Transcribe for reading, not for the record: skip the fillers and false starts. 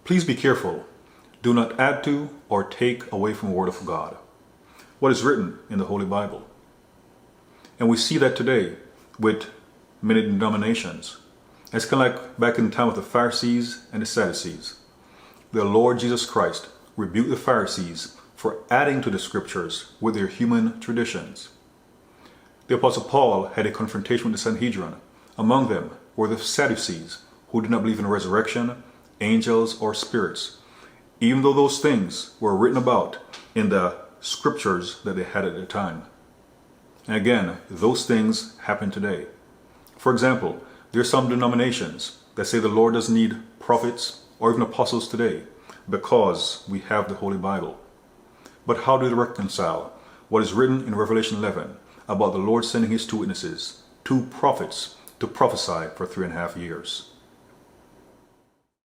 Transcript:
Please be careful. Do not add to or take away from the Word of God, what is written in the Holy Bible. And we see that today with many denominations. It's kind of like back in the time of the Pharisees and the Sadducees. The Lord Jesus Christ rebuked the Pharisees for adding to the scriptures with their human traditions. The Apostle Paul had a confrontation with the Sanhedrin. Among them were the Sadducees, who did not believe in resurrection, angels, or spirits, even though those things were written about in the scriptures that they had at the time. And again, those things happen today. For example, there are some denominations that say the Lord doesn't need prophets or even apostles today because we have the Holy Bible. But how do they reconcile what is written in Revelation 11 about the Lord sending his two witnesses, two prophets, to prophesy for 3.5 years?